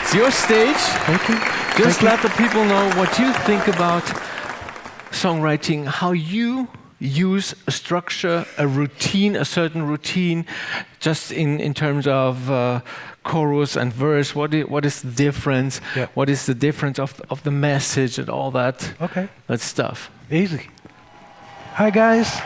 It's your stage. Thank you. Just let the people know what you think about songwriting, how you use a structure, a routine, a certain routine, just in terms of chorus and verse. What is the difference? Yep. What is the difference of the message and all that? Okay. That stuff. Easy. Hi, guys.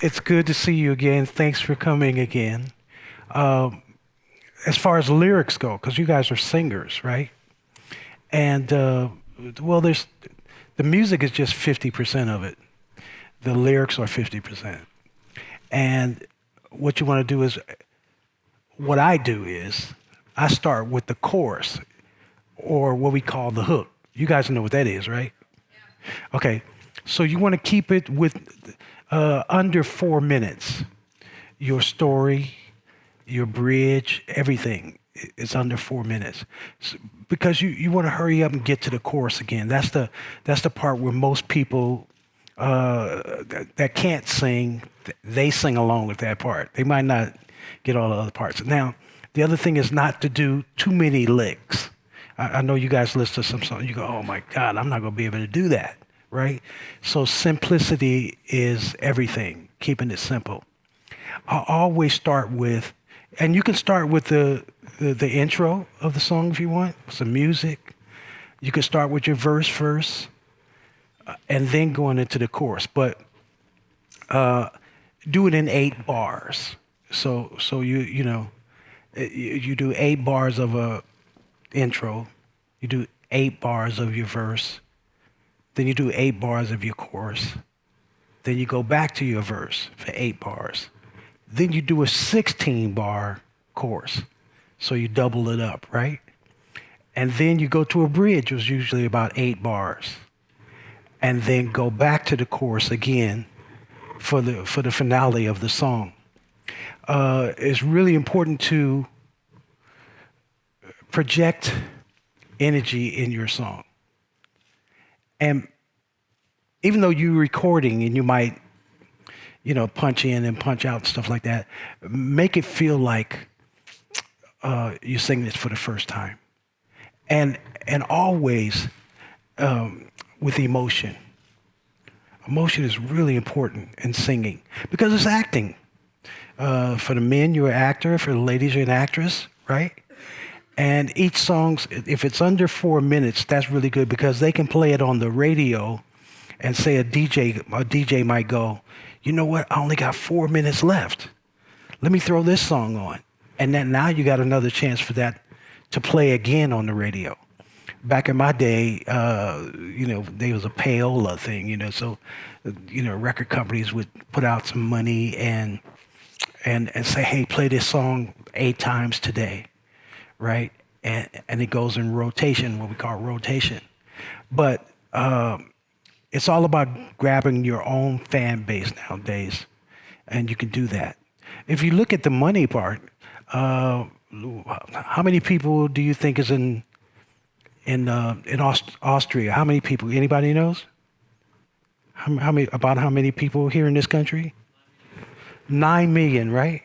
It's good to see you again. Thanks for coming again. As far as lyrics go, because you guys are singers, right? And, well, the music is just 50% of it. The lyrics are 50%. And what you want to do is, what I do is, I start with the chorus, or what we call the hook. You guys know what that is, right? Yeah. Okay, so you want to keep it with under 4 minutes. Your story, your bridge, everything is under 4 minutes. Because you want to hurry up and get to the chorus again. That's the part where most people that can't sing, they sing along with that part. They might not get all the other parts. Now, the other thing is not to do too many licks. I know you guys listen to some songs, you go, oh my God, I'm not going to be able to do that, right? So simplicity is everything, keeping it simple. I always start with, and you can start with the intro of the song if you want, some music. You can start with your verse first, and then going into the chorus. But do it in 8 bars. So you do 8 bars of a intro, you do 8 bars of your verse, then you do 8 bars of your chorus, then you go back to your verse for 8 bars, then you do a 16-bar chorus, so you double it up, right? And then you go to a bridge, which is usually about 8 bars, and then go back to the chorus again for the finale of the song. It's really important to project energy in your song. And even though you're recording and you might, punch in and punch out and stuff like that, make it feel like you're singing this for the first time. And always with emotion. Emotion is really important in singing because it's acting. For the men, you're an actor. For the ladies, you're an actress, right? And each song, if it's under 4 minutes, that's really good because they can play it on the radio and say a DJ might go, you know what, I only got 4 minutes left. Let me throw this song on. And then now you got another chance for that to play again on the radio. Back in my day, there was a payola thing, so, record companies would put out some money and say, hey, play this song 8 times today, right? And it goes in rotation, what we call rotation. But it's all about grabbing your own fan base nowadays, and you can do that. If you look at the money part, how many people do you think is in Austria? How many people? Anybody knows? How many people here in this country? 9 million, right?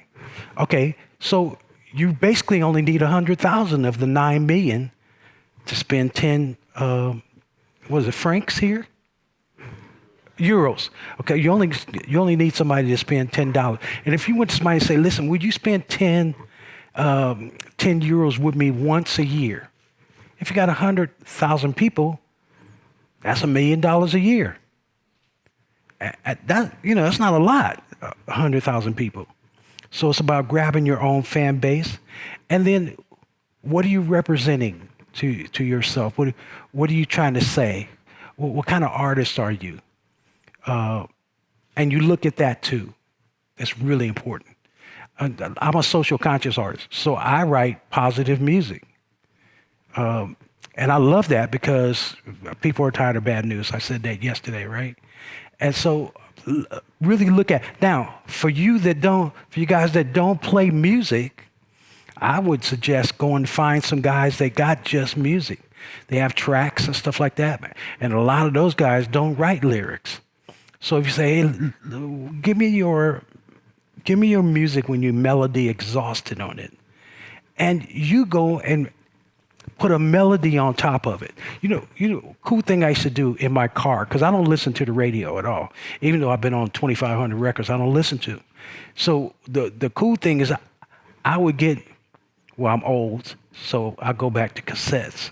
Okay, so you basically only need 100,000 of the 9 million to spend 10, francs here? Euros. Okay, you only need somebody to spend $10. And if you went to somebody and say, listen, would you spend 10 euros with me once a year? If you got 100,000 people, that's $1 million a year. That's not a lot, 100,000 people. So it's about grabbing your own fan base. And then what are you representing to yourself? What are you trying to say? What kind of artist are you? And you look at that too. That's really important. I'm a social conscious artist, so I write positive music. And I love that because people are tired of bad news. I said that yesterday, right? And so really look at, now, for you guys that don't play music, I would suggest go and find some guys that got just music. They have tracks and stuff like that. And a lot of those guys don't write lyrics. So if you say, hey, give me your music when you're melody exhausted on it, and you go and put a melody on top of it. Cool thing I used to do in my car, because I don't listen to the radio at all. Even though I've been on 2,500 records, I don't listen to. So the cool thing is I would get, well, I'm old, so I go back to cassettes.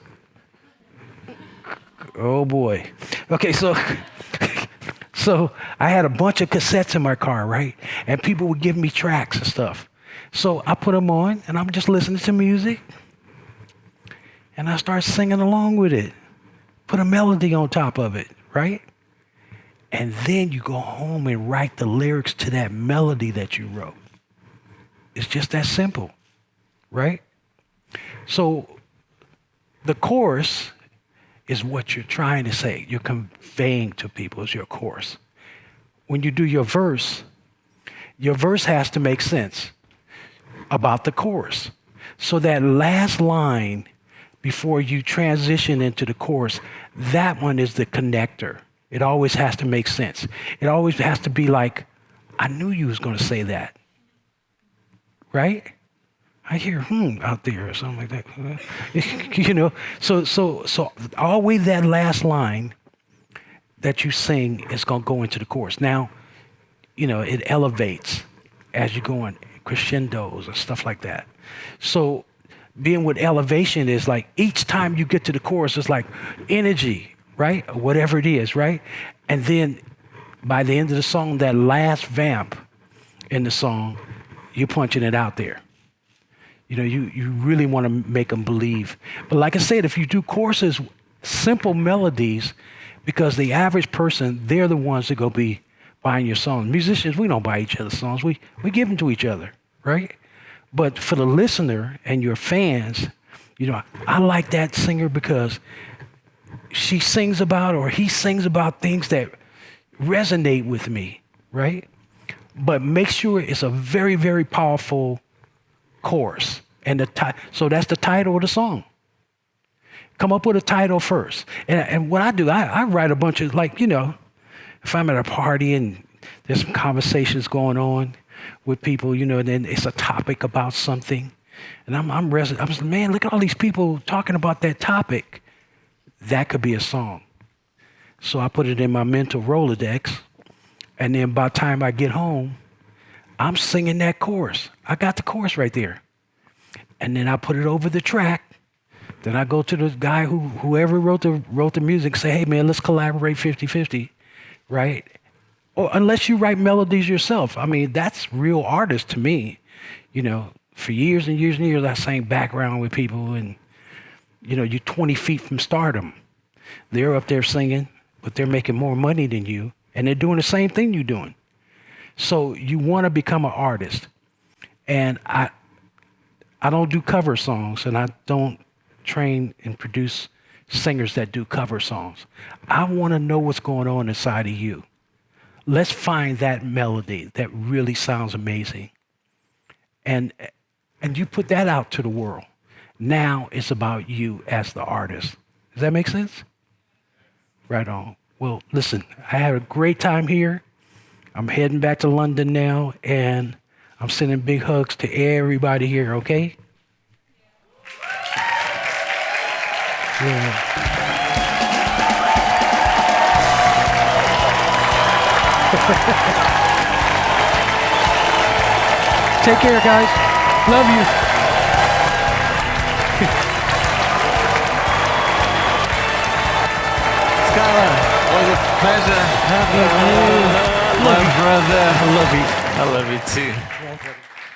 Oh boy. Okay, so so I had a bunch of cassettes in my car, right? And people would give me tracks and stuff. So I put them on, and I'm just listening to music, and I start singing along with it. Put a melody on top of it, right? And then you go home and write the lyrics to that melody that you wrote. It's just that simple, right? So the chorus is what you're trying to say. You're conveying to people is your chorus. When you do your verse has to make sense about the chorus. So that last line before you transition into the chorus, that one is the connector. It always has to make sense. It always has to be like, I knew you was going to say that. Right? I hear out there or something like that. So always that last line that you sing is going to go into the chorus. Now, it elevates as you go on crescendos and stuff like that. So being with elevation is like each time you get to the chorus, it's like energy, right? Or whatever it is, right? And then by the end of the song, that last vamp in the song, you're punching it out there. You really want to make them believe. But like I said, if you do choruses, simple melodies, because the average person, they're the ones that go be buying your songs. Musicians, we don't buy each other's songs. We give them to each other, right? But for the listener and your fans, I like that singer because she sings about or he sings about things that resonate with me, right? But make sure it's a very, very powerful chorus. And so that's the title of the song. Come up with a title first. And what I do, I write a bunch of, if I'm at a party and there's some conversations going on with people, and then it's a topic about something. And I'm like, man, look at all these people talking about that topic. That could be a song. So I put it in my mental Rolodex. And then by the time I get home, I'm singing that chorus. I got the chorus right there. And then I put it over the track. Then I go to the guy whoever wrote the music, say, hey man, let's collaborate 50-50, right? Or unless you write melodies yourself. I mean, that's real artist to me. For years and years and years, I sang background with people, and you're 20 feet from stardom. They're up there singing, but they're making more money than you, and they're doing the same thing you're doing. So you want to become an artist. And I don't do cover songs, and I don't train and produce singers that do cover songs. I want to know what's going on inside of you. Let's find that melody that really sounds amazing. And you put that out to the world. Now it's about you as the artist. Does that make sense? Right on. Well, listen, I had a great time here. I'm heading back to London now, and I'm sending big hugs to everybody here, okay? Yeah. Take care, guys. Love you. Skyler, it was a pleasure. Love you. My brother. I love you. I love you too.